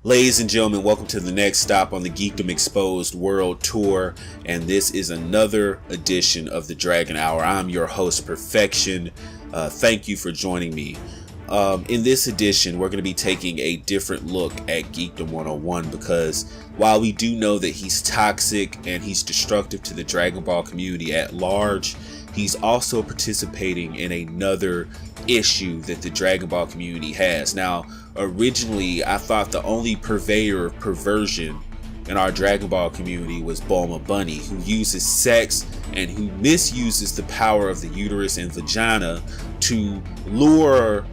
Ladies and gentlemen, welcome to the next stop on the Geekdom Exposed World Tour, and this is another edition of the Dragon Hour. I'm your host, Perfection. Thank you for joining me. In this edition, we're going to be taking a different look at Geekdom101 because while we do know that he's toxic and he's destructive to the Dragon Ball community at large, he's also participating in another issue that the Dragon Ball community has. Now, originally, I thought the only purveyor of perversion in our Dragon Ball community was Bulma Bunny, who uses sex and who misuses the power of the uterus and vagina to lure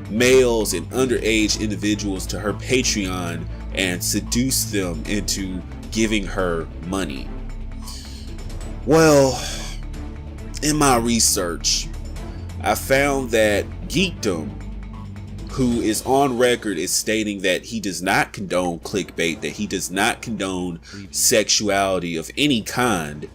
males and underage individuals to her Patreon and seduce them into giving her money. Well, in my research, I found that Geekdom, who is on record as stating that he does not condone clickbait, that he does not condone sexuality of any kind.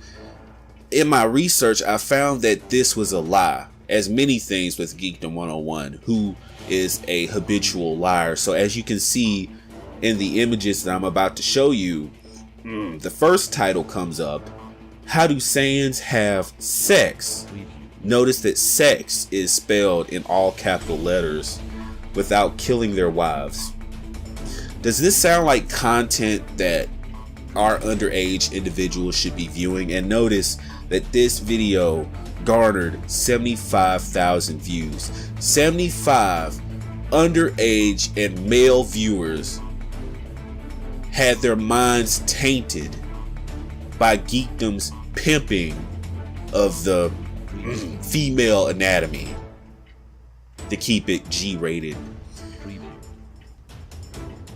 In my research, I found that this was a lie, as many things with Geekdom101, who is a habitual liar. So as you can see in the images that I'm about to show you, the first title comes up: How do Saiyans have sex? Notice that sex is spelled in all capital letters without killing their wives. Does this sound like content that our underage individuals should be viewing? And notice that this video garnered 75,000 views. 75 underage and male viewers had their minds tainted by Geekdom's pimping of the female anatomy, to keep it G-rated.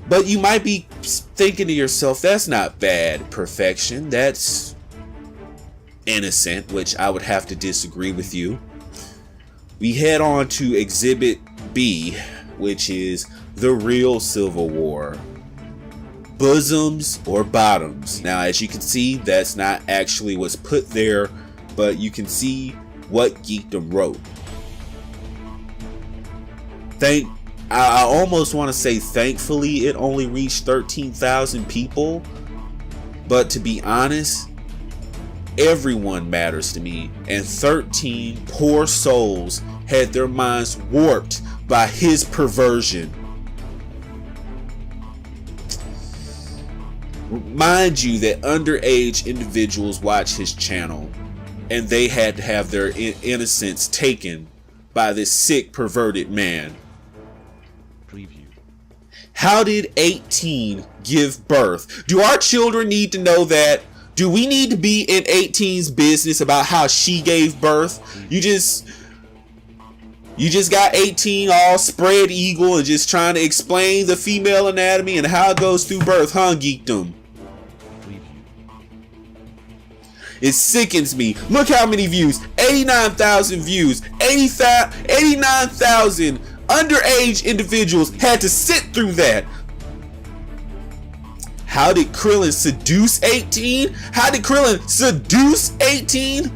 But you might be thinking to yourself, that's not bad, Perfection. That's innocent, which I would have to disagree with you. We head on to Exhibit B, which is the real Civil War. Bosoms or bottoms. Now, as you can see, that's not actually what's put there, but you can see what Geekdom wrote. I almost want to say thankfully it only reached 13,000 people, but to be honest, everyone matters to me, and 13 poor souls had their minds warped by his perversion. Mind you that underage individuals watch his channel, and they had to have their innocence taken by this sick, perverted man. Preview. How did 18 give birth? Do our children need to know that? Do we need to be in 18's business about how she gave birth? You just got 18 all spread eagle and just trying to explain the female anatomy and how it goes through birth, huh, Geekdom? It sickens me. Look how many views. 89,000 views. 89,000 underage individuals had to sit through that. How did Krillin seduce 18? How did Krillin seduce 18?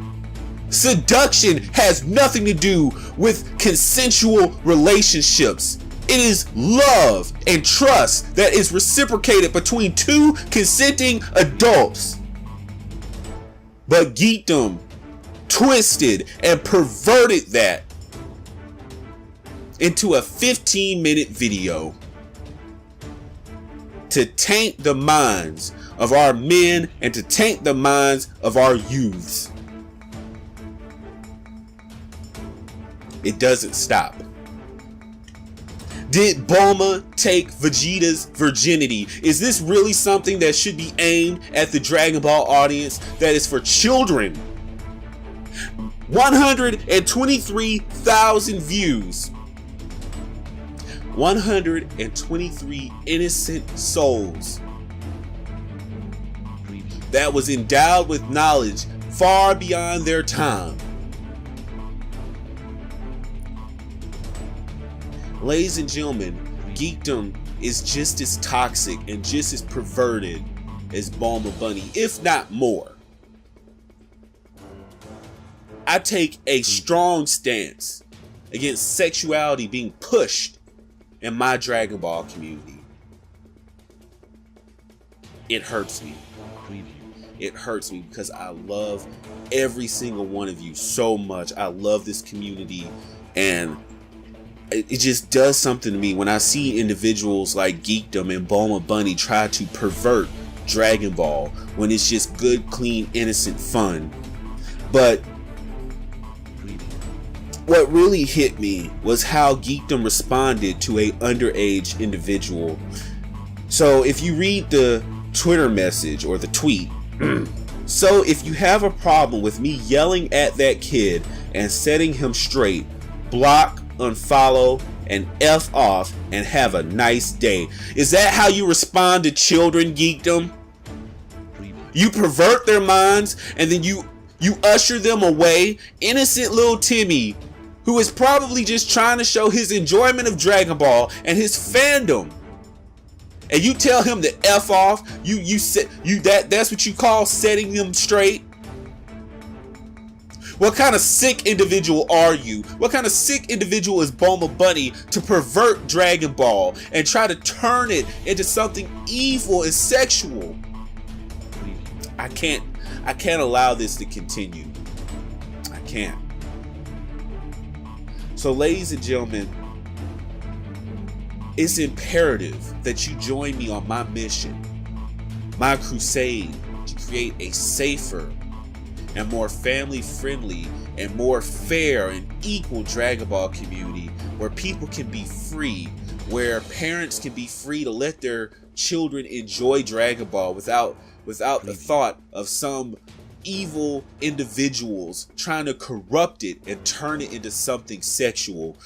Seduction has nothing to do with consensual relationships. It is love and trust that is reciprocated between two consenting adults. But Geekdom twisted and perverted that into a 15-minute video to taint the minds of our men and to taint the minds of our youths. It doesn't stop. Did Bulma take Vegeta's virginity? Is this really something that should be aimed at the Dragon Ball audience that is for children? 123,000 views. 123 innocent souls that was endowed with knowledge far beyond their time. Ladies and gentlemen, Geekdom is just as toxic and just as perverted as Bulma Bunny, if not more. I take a strong stance against sexuality being pushed in my Dragon Ball community. it hurts me. It hurts me because I love every single one of you so much. I love this community, and it just does something to me when I see individuals like Geekdom and Bulma Bunny try to pervert Dragon Ball when it's just good, clean, innocent fun. But what really hit me was how Geekdom responded to a underage individual. So if you read the Twitter message or the tweet, so if you have a problem with me yelling at that kid and setting him straight, block, unfollow, and F off and have a nice day. Is that how you respond to children, Geekdom? You pervert their minds and then you usher them away. Innocent little Timmy, who is probably just trying to show his enjoyment of Dragon Ball and his fandom, and you tell him to F off. That's what you call setting them straight? What kind of sick individual are you? What kind of sick individual is Bulma Bunny to pervert Dragon Ball and try to turn it into something evil and sexual? I can't allow this to continue. I can't. So, ladies and gentlemen, it's imperative that you join me on my mission, my crusade to create a safer and more family-friendly and more fair and equal Dragon Ball community where people can be free, where parents can be free to let their children enjoy Dragon Ball without the thought of some evil individuals trying to corrupt it and turn it into something sexual.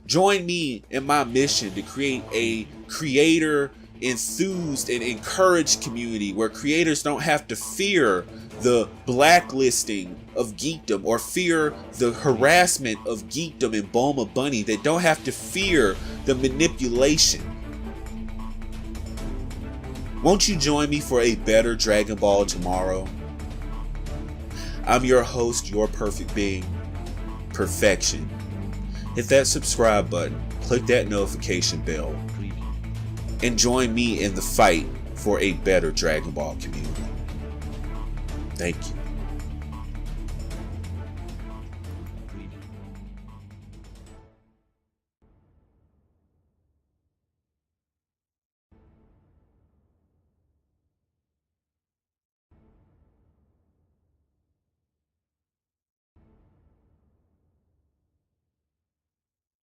Join me in my mission to create a creator enthused and encouraged community where creators don't have to fear the blacklisting of Geekdom or fear the harassment of Geekdom and Bulma Bunny. They don't have to fear the manipulation. Won't you join me for a better Dragon Ball tomorrow? I'm your host, your perfect being, Perfection. Hit that subscribe button, click that notification bell, and join me in the fight for a better Dragon Ball community. Thank you.